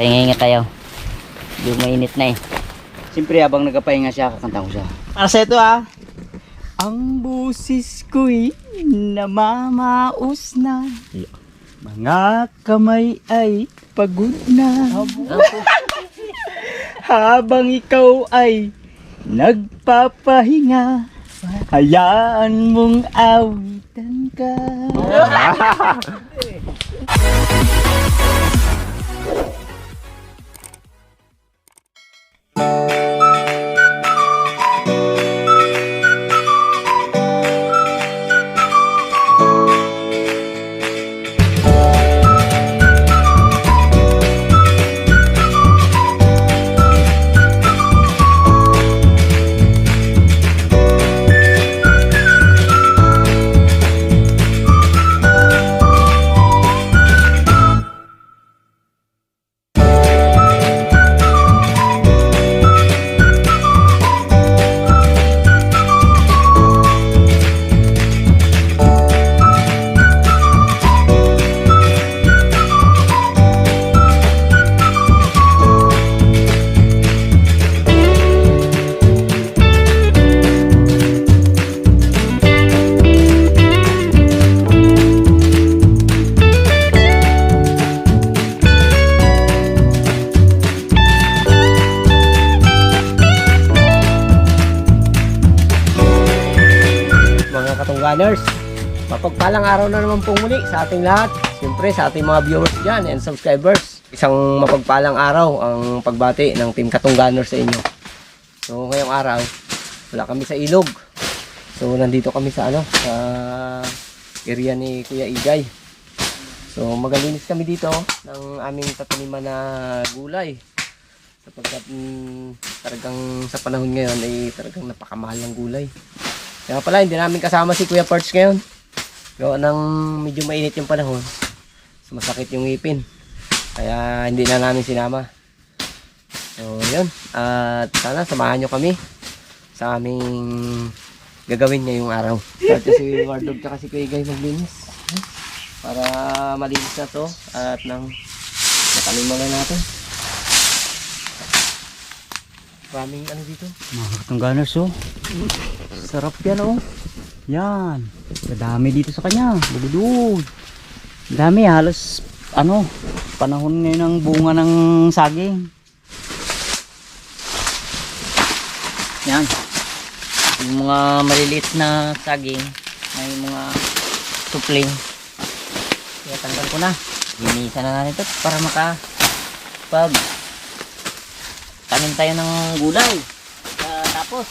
Pahinga tayo. Yung mainit na eh. Siyempre habang nagpapahinga siya, kakanta ko siya. Para sa ito Ang busis ko'y namamaos na. Mga kamay ay pagod na. Habang ikaw ay nagpapahinga, hayaan mong awitan ka. Katungganers, mapagpalang araw na naman pong muli sa ating lahat. Siyempre sa ating mga viewers dyan and subscribers. Isang mapagpalang araw ang pagbati ng Team Katungganers sa inyo. So ngayong araw, wala kami sa ilog. So nandito kami sa sa area ni Kuya Igay. So magalinis kami dito ng aming tataniman na gulay. Sapagkat talagang sa panahon ngayon ay talagang napakamahal ng gulay. Kaya pala hindi namin kasama si Kuya Parts ngayon. Gawa ng medyo mainit yung panahon. Masakit yung ngipin. Kaya hindi na namin sinama. So yun. At sana samahan nyo kami sa aming gagawin ngayong araw. At si Wardog tsaka si Kuya Igay maglinis. Para malinis na to. At nang nataniman na natin. Maraming ano dito. Mga Katungganers sarap yan Yan. Madami dito sa kanya. Bugudud. Dami halos panahon ngayon ng bunga ng saging. Yan. Yung mga maliliit na saging, may mga supling. Kaya tanggal ko na. Linisan na natin ito para tanim tayo ng gulay. Tapos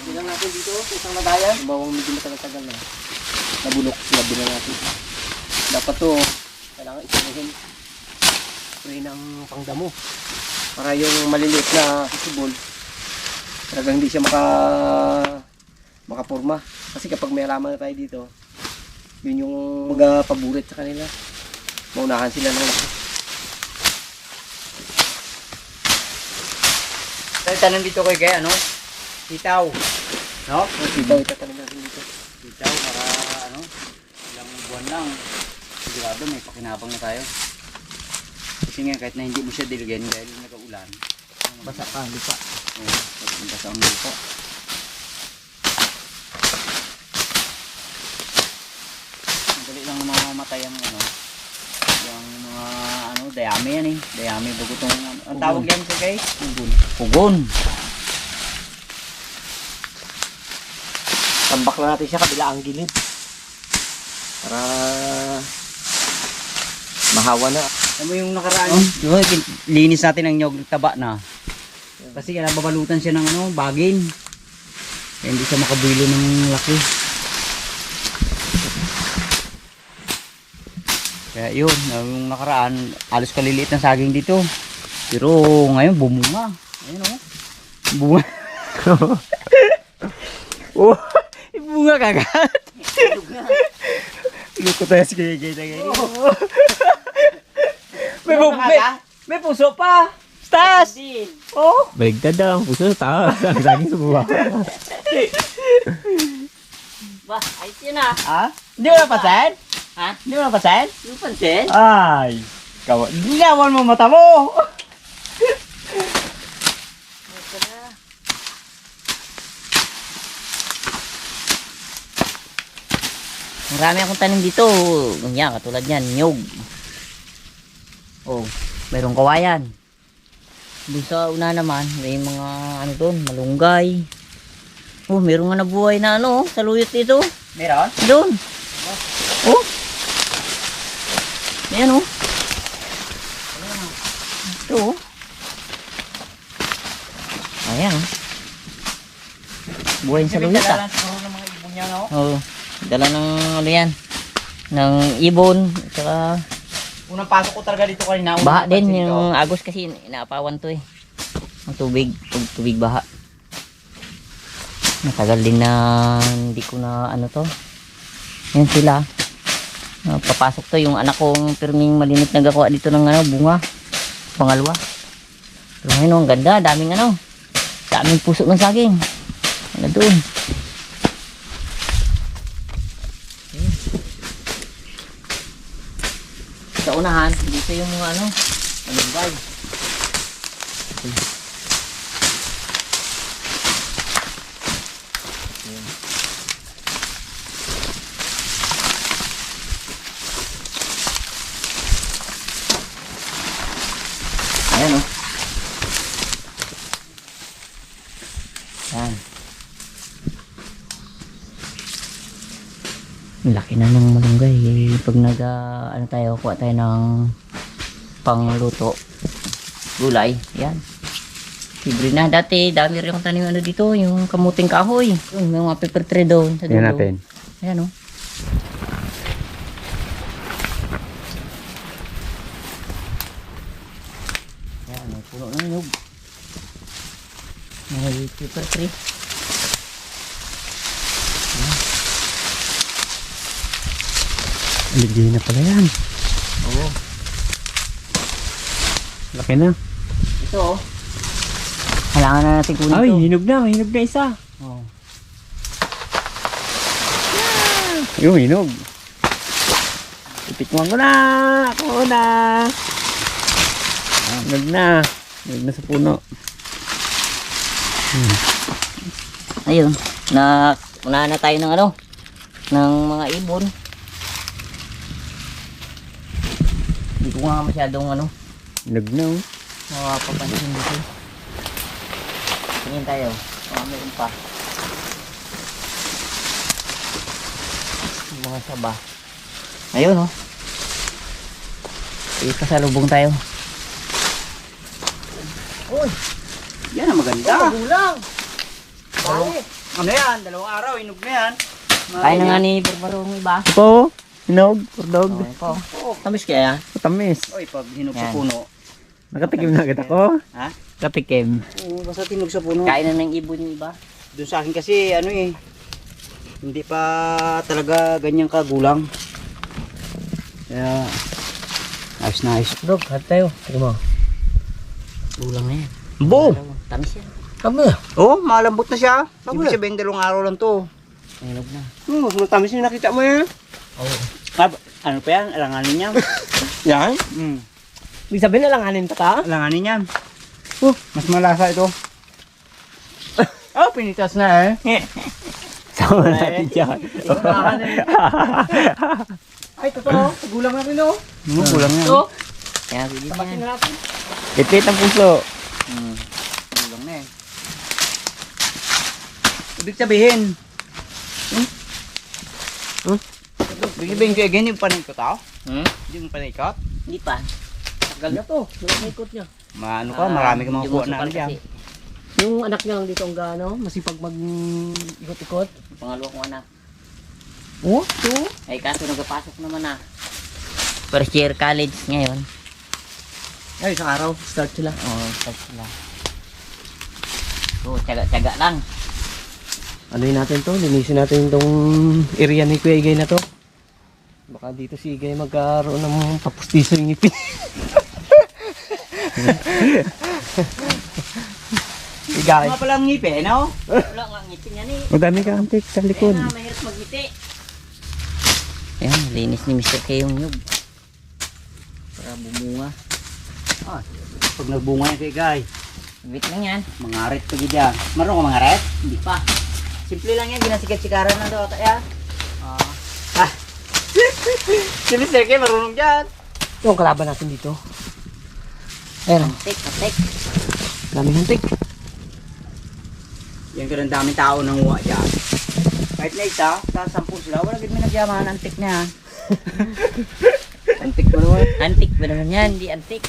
bilang natin dito isang lagayan. Bawang medyo matagal-tagal na nabulok. Labi na natin. Dapat to kailangan isinahin spray ng pangdamo para yung maliliit na sisibol talagang hindi siya makapurma. Kasi kapag may halaman na tayo dito, yun yung paborit sa kanila. Maunahan sila ng laki. Tayo tanim dito kay sitaw. No? Sitaw itatanim natin dito. Sitaw para ilang buwan lang. Sigurado may pakinabang na tayo. Kasi nga kahit na hindi mo siya diligyan dahil nag-uulan. Basa pa, lupa. Oo, basa ang lupa. Madali lang mamamatay ang yung mga dayami yan eh. Dayami bago itong ang tawag yan sa guys? Pugon. Pugon. Tambak na natin siya kabila ang gilid para mahawa na. Alam mo yung nakaraan, linis natin ang nyog, taba na. Kasi nababalutan siya ng bagin. Kaya hindi siya makabulo ng laki. Kaya yun, yung nakaraan, alos kaliliit ng saging dito. Pero ngayon bumunga. Ayun bunga. Bunga kagad. Luko tayo si Gay na ngayon. May puso pa. Stas! Oh! Baligtad ang puso sa taas. Ang saging sa baba. Ba, ayos yun ah. Ha? Hindi mo napasan? Ha? Hindi mo napansin? Hindi mo pansin? Ay! Ginawan mo mata mo! Marami akong tanim dito. Ganyan, katulad yan, niyog. Oh, mayroong kawayan. Doon sa una naman, may mga ano doon, malunggay. Oh, mayroong nga nabuhay na ano, saluyot dito. Meron? Doon. Oh. Ayan oh. Ito oh. Ayan oh. Buhay sa saluyot ah. Ng mga ibon niya, no? Oo. Dala ng ano yan. Ng ibon. Tsaka Unang pasok ko talaga dito kanina. baha din. Yung agos kasi inaapawan to eh. Ang tubig. Tubig baha. Matagal din na hindi ko na ano to. Yan sila. Papasok to yung anak kong pirming malinit nagakuha dito ng ano, bunga. Pangalawa. Pero ngayon ang ganda. Daming ano. Daming puso ng saging. Ano doon. Sa unahan, dito yung mga ano, malunggay. Ayan o. Ayan. Laki na ng malunggay. Pag ano tayo, kuha tayo ng pangluto. Gulay. Ayan. Libre na. Dati, dami rin akong tanim ano dito. Yung kamuting kahoy. Yung mga pepper tree doon. Sa dulo. Yan natin. Ayan o. Ayan, may puno ng nyug. May pepper tree. Aligay na pala yan. Oo. Laki na. Ito oh. Kailangan na natin kunin Ay, ito. hinog na isa. Oh. Yung hinog. Itikman ko na. Ako na. Hinog na. Hinog na sa puno. Ayun. Unahan na tayo ng ano. Ng mga ibon. Hindi ko nga masyadong ano. Hinog na oh. Mapapansin dito. Tingin tayo. Meron pa. Yung mga saba. Ayun oh. Ikasalubong tayo. Uy! Yan ang maganda. Gulang. Ano yan? 2 araw. Inog na yan. Kaya na nga ni Barbarong iba. Po. Hinog. Pordog. Okay po. Tamis kaya yan? Matamis. Oy, pag hinog sa Yan. puno. Nakatikim na agad ako. Ha? Nakatikim. Oo, basta tinog sa puno. Kain na ng ibon yung iba. Doon sa akin kasi ano eh. Hindi pa talaga ganyang kagulang. Kaya ayos na ayos. Dog, hat tayo. Tingnan mo. Gulang na yan. Boom! Tamis yan. Kami. Oo, malambot na siya. Tama. Ibig sabihin 2 araw lang to. Hinog na. Mas matamis yung nakita mo yan. Oo. Ano pa yan? Alanganin niya. Yan? Hmm. Ibig sabihin na lang anin ta? Alanganin niya. Mas malasa ito. Oh, pinitas na eh. Sama natin dyan. Ay, totoo. Gulang na rin oh. Gulang yan. Ito. Kaya sige Tapasin na. na natin. Ipit ang puso. Gulang na eh. Ibig sabihin. Ibig sabihin ko again yung panikot ako? Hindi mo panikot? Hindi pa. Tagal na to. Yung ikot niya. Maano ka, marami ka mga kuha na ano dyan. Yung anak niya lang dito ang gaano, masipag mag-ikot-ikot. Pangalawa kong anak. Oh, ito. Ay kaso nagpapasok naman na. First year college ngayon. Ay, isang araw, start sila. Oo, start sila. So, tiyaga-tiyaga lang. Ano yun natin to? Linisin natin itong area ni Kuya Igay na to. Baka dito si Igay magkaroon ng papustiso yung ngipin. Igay. Mga palang ngipin, no? Wala nga ngipin yan eh. Madami ka antik sa likod. Kaya nga, mahirap magngiti. Ayan, linis ni Mr. K yung nyug. Para bumunga. Ah, pag nagbunga yan kay Guy. Wait lang yan. Mangarit pa gidya. Marunong ka mangarit? Hindi pa. Simple lang yan, ginasikat-sikaran na daw tayo. Ah. Si Mr. K marunong dyan. Ito ang kalaban natin dito. Ayan o. Antik. Daming huntik. Yan ka ng daming tao nang uwa dyan. Kahit na isa, sa 10 sila, wala gid may nagyaman, antik na yan. Antik ba naman? Antik ba naman yan? Hindi antik.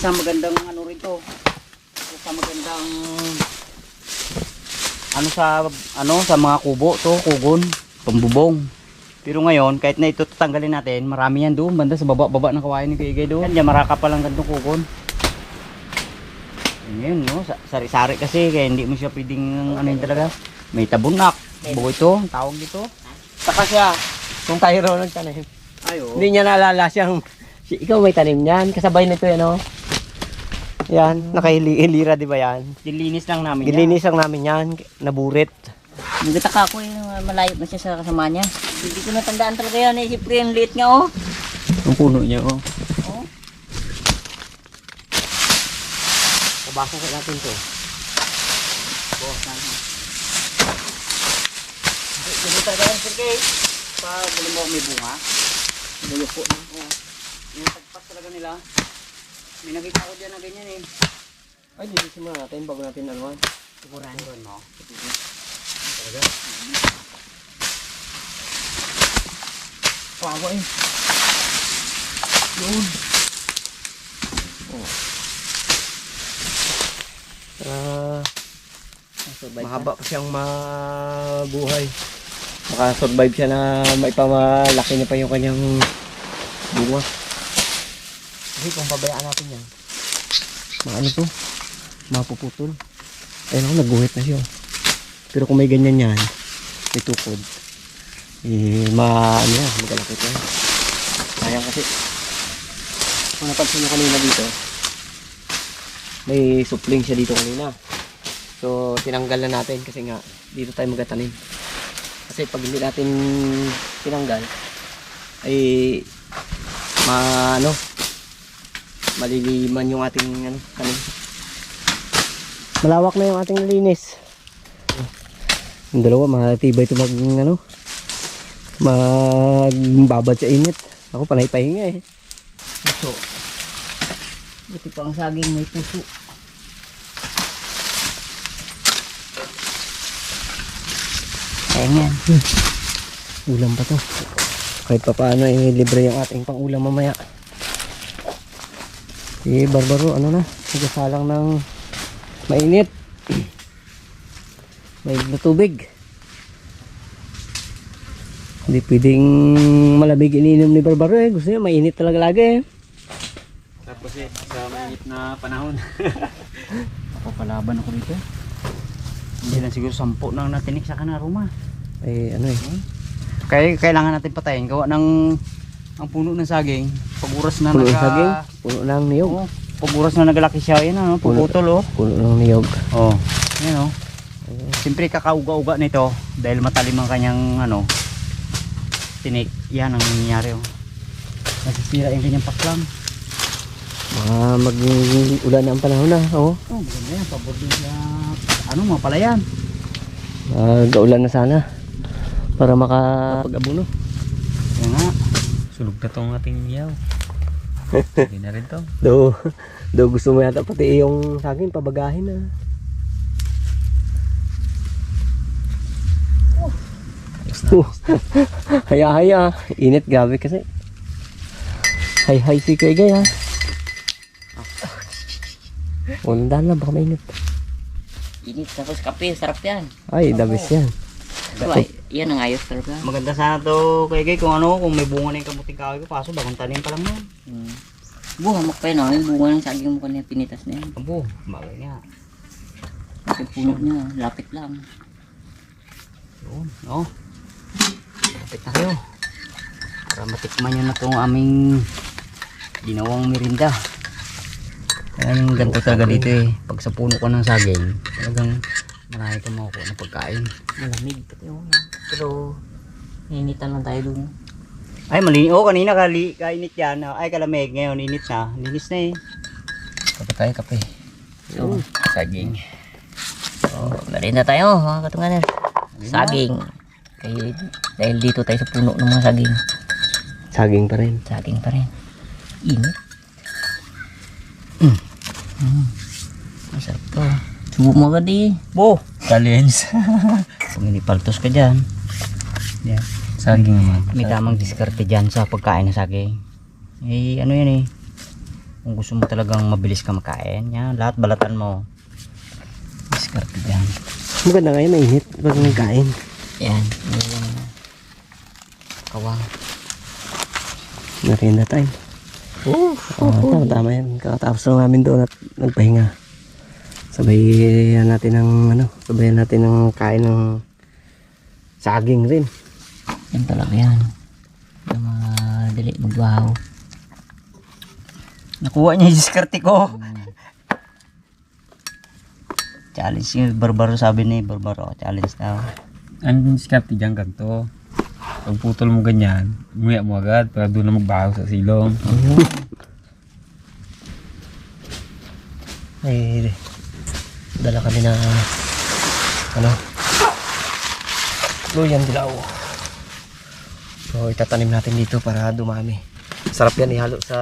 Sa magandang ano rito. Sa magandang sa mga kubo to, kugon, pambubong. Pero ngayon, kahit na ito tatanggalin natin, marami yan doon, banda sa baba ng kawayan ni Kuya Igay doon. Yan, maraka pa lang gantong kugon. Yan, no, sari-sari kasi, kaya hindi mo siya pwedeng, ano yun talaga, may tabunak. Buo ito, tawag dito. Saka siya, kung tayo raw nagtanim. Ayo. Hindi niya naalala siyang, ikaw may tanim niyan, kasabay nito yan o. Yan, nakahilira di ba yan? Dilinis lang namin yan. Gilinis lang namin yan, naburit. Nagtataka ako malayo na siya sa kasama niya. Hindi ko natandaan talaga yan eh. Siyempre yung liit nga oh. Ang puno niya, oh. Oh. Pabasa sa natin to. Hindi talaga yan, Sir Kay. Pag mo may bunga, nilulupo na. Oh. Yung tagpas talaga nila. May nakita ko dyan na ganyan eh. Ay, linisin muna natin bago natin anuan. Siguraduhan mo. Talaga? Pawa eh. Yun. Oh. Mahaba pa siyang mabuhay. Makasurvive siya na maipamalaki niya pa yung kanyang bunga. Kasi kung pabayaan natin yan, ano to? Mapuputol. Ayun ako, nagguhit na siya. Pero kung may ganyan yan, may tukod. Magalakit na. Sayang kasi. Kung napansin nyo kanina dito, may supling siya dito kanina. So, tinanggal na natin kasi nga, dito tayo magatanim. Kasi pag hindi natin tinanggal, ay maliliman yung ating tanim. Malawak na yung ating nalinis. Yung dalawa, matibay ito magbabad sa init. Ako panay pahinga eh. Puso. Buti pa ang saging may puso. Ayan yan. Ulam pa to. Kahit pa paano libre yung ating pang ulam mamaya. Si Barbaro, nagsasalang ng mainit. Mainit na tubig. Hindi pwedeng malamig ininom ni Barbaro eh. Gusto niya mainit talaga lagi eh. Tapos sa mainit na panahon. Ako palaban ako dito. Hindi lang siguro 10 nang natinik sa kanaruma. Kaya kailangan natin patayin. Gawa ng ang puno ng saging. Pag-uras na puno ng saging? Puno ng niyog. Oh, pag-uras na nagalaki siya. Yan puputol oh. Puno ng niyog. Oh, yan oh. Siyempre kakauga-uga nito dahil matalim ang kanyang tinik. Yan ang nangyayari oh. Nasisira yung kanyang paklam. Mag-ulan na ang panahon na. Oh, maganda yan. Pabor din sa mga palayan. Gaulan na sana para makapag-abuno. Yan nga. Sulog na tong ating yaw. Hindi na rin to. Do gusto mo yata pati yung saging pabagahin na. Haya-haya. Init gabi kasi. Hay-hay si Kuya Igay ha. Undan lang, baka mainit. Init tapos kape, sarap yan. Ay, the best yan. So, ay, yan ang ayos talaga. Maganda sana to Kuya Igay kung may bunga na yung kamuting kahoy ko. Kaso bagong tanim pa lang yan. Hamak pa yun yung bunga ng saging mo kanina pinitas na yan. Abo, bagay nga. Kasi puno niya, lapit lang. Yun, no? Lapit na kayo. Para matikman nyo na itong aming ginawang merinda. Ayan yung ganito talaga dito eh. Pag sa puno ko ng saging, talagang marami kang makukuha ng pagkain. Malamig. Pero, Initan lang tayo dun. Ay, kanina kainit yan. Ay, kalamig. Ngayon, init na. Linis na eh. Kape tayo, kape. So, Saging. merienda tayo mga katunganer. Saging. Kaya, dahil dito tayo sa puno ng mga saging. Saging pa rin. Saging pa rin. Init. Masarap to. Subo mo agad eh. Bo! Challenge. Kung hindi paltos ka dyan. Yan. Saging naman. May tamang diskarte dyan sa pagkain ng saging. Eh, ano yan eh. Kung gusto mo talagang mabilis ka makain, yan, lahat balatan mo. Diskarte dyan. Maganda ngayon, mainit. Pag nagkain. Yan. Yan. Kawang. Merienda time. Tama yan. Kakatapos lang namin doon at nagpahinga. Sabayan natin ng kain ng saging rin. Yan talaga yan. Yung mga dali magbahaw. Nakuha niya yung diskarte ko. Challenge yung Barbaro, sabi ni Barbaro. Challenge daw. Ano yung diskarte dyan ganito? Pag putol mo ganyan, umuya mo agad para doon na magbaho sa silong. Ay, dala kami na luyan dilaw. So itatanim natin dito para dumami. Sarap yan ihalo sa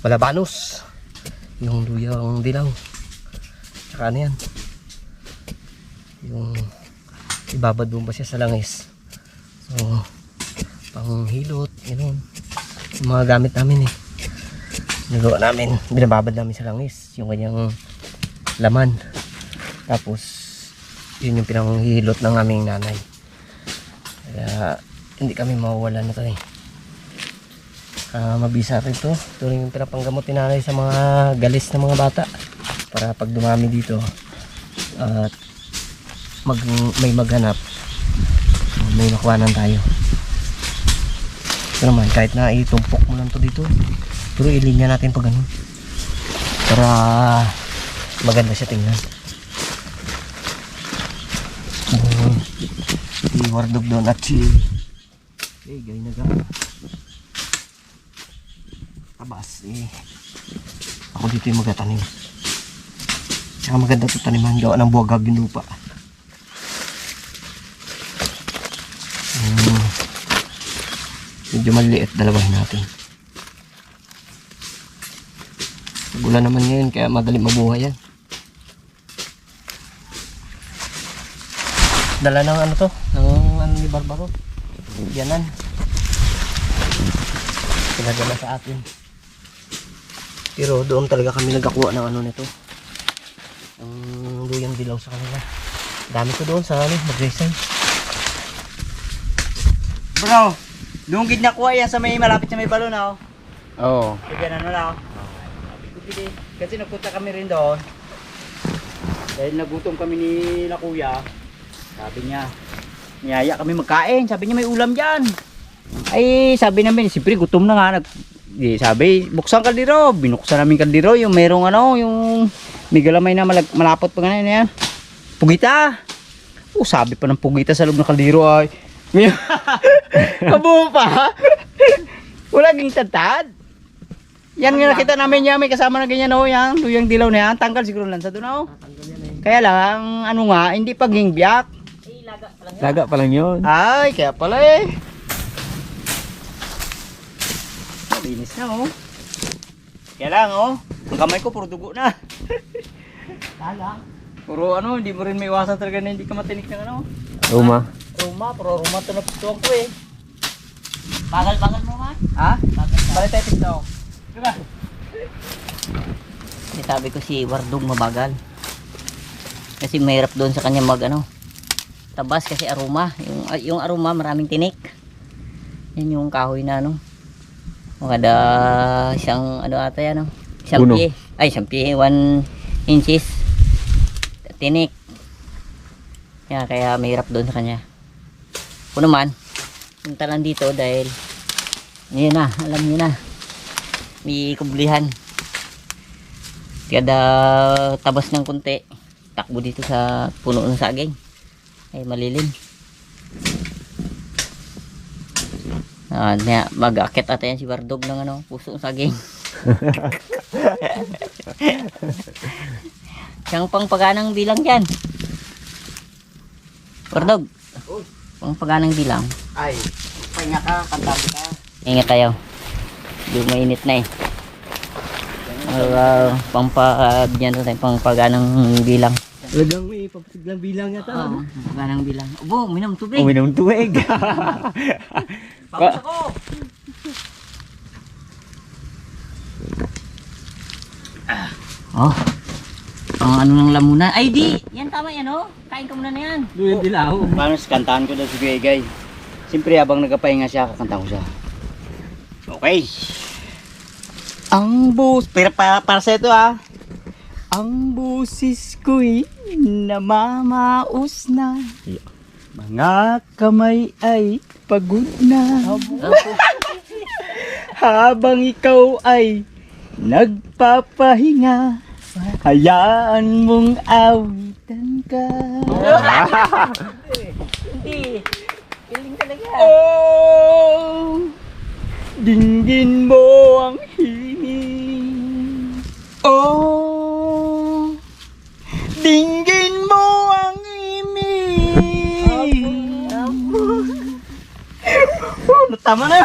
balabanos. Yung luyang dilaw. Saka ano yan. Yung ibabad mo ba siya sa langis. So panghilot, ganoon. Yung mga gamit namin eh. Nagawa namin, binababad namin sa langis yung kanyang laman. Tapos yun yung pinanghihilot ng aming nanay. Kaya hindi kami mawawalan na to eh. Mabisa rin to. Ito rin yung pinapanggamot ni nanay sa mga galis ng mga bata. Para pag dumami dito at may maghanap, may makuhanan tayo. Ito naman, kahit na itumpok mo lang to dito, pero ilinya natin pag ganun para maganda siya tingnan. Iwardog doon at si gay naga tabas eh. Ako dito yung magatanim. Tsaka maganda ito taniman, gawa ng buwagag yung lupa. Medyo maliit, dalawahin natin. Ulan naman ngayon kaya madali mabuhay yan. Dala ng ano to, ng ni Barbaro. Yanan. Pinadala sa atin. Pero doon talaga kami nagkakuha ng ano nito. Ang luyang dilaw sa kanila. Dami ko doon sa Magsaysay. Bro, doon gid nakuha yan sa may malapit sa may balon oh. Oo. Bigyan ano na oh. Kasi nagpunta kami rin doon. Dahil nagutom kami ni na kuya. Sabi niya, niyaya kami magkain. Sabi niya may ulam dyan. Ay sabi namin, siyempre gutom na nga. Sabi, buksan kaldero. Binuksan namin kaldero. Yung merong ano, yung may galamay na malapot pa ganyan yan. Pugita. Sabi pa ng pugita sa loob ng kaldero ay. Kabuo pa. Wala ging tatad. Yan nga nakita namin yan, may kasama na ganyan oh, yan, luyang dilaw na yan, tanggal siguro lang sa doon oh. Kaya lang, ano nga, hindi paging biyak. Laga pa lang yun. Ay, kaya pala eh. Linis na oh. Kaya lang oh, ang kamay ko puro dugo na. Puro ano, hindi mo rin may iwasan talaga na hindi ka matinik ng ano. Ruma. Puro ruma ito na putuan ko eh. Bagal mo man. Ha? Balik tayo pista oh. Diba? Sabi ko si Wardog mabagal. Kasi mahirap doon sa kanya mag ano. Tabas kasi aroma. Yung aroma maraming tinik. Yan yung kahoy na ano. Kada isang ano ata yan no. Isang Puno. piye. Ay isang piye. 1 inches. Tinik. Kaya mahirap doon sa kanya. Kung naman, punta lang dito dahil yun na, alam niyo na. May kublihan. Kada tabas ng kunti, takbo dito sa puno ng saging. Ay malilim. Mag-akit ata yan si Bardog ng ano, puso ng saging. Siyang pangpaganang bilang dyan. Bardog. Pangpaganang bilang. Ay, pahinga ka, kanta ka. Ingat tayo. Yung mainit na eh. Pampagyan tayo pangpaganang bilang. Talagang may papasiglang bilang yata. Oo, pangpaganang bilang. Obo, minum tubig. Uminom tuwig. Paus ako. Oh. Ang ano ng lamunan. Ay di, yan tama yan oh. Kain ka muna na yan. Doon dilaw. Paano kantahan ko daw si Guegay? Siyempre habang nagpapahinga siya, kakanta ko siya. Okay. Ang para sa ito Ang busis ko'y namamaos na. Mga kamay ay pagod na. Habang ikaw ay nagpapahinga, hayaan mong awitan ka. Hindi. Galing talaga. Oh, dinggin mo ang himig. Oh, dinggin mo ang himig. Tama na.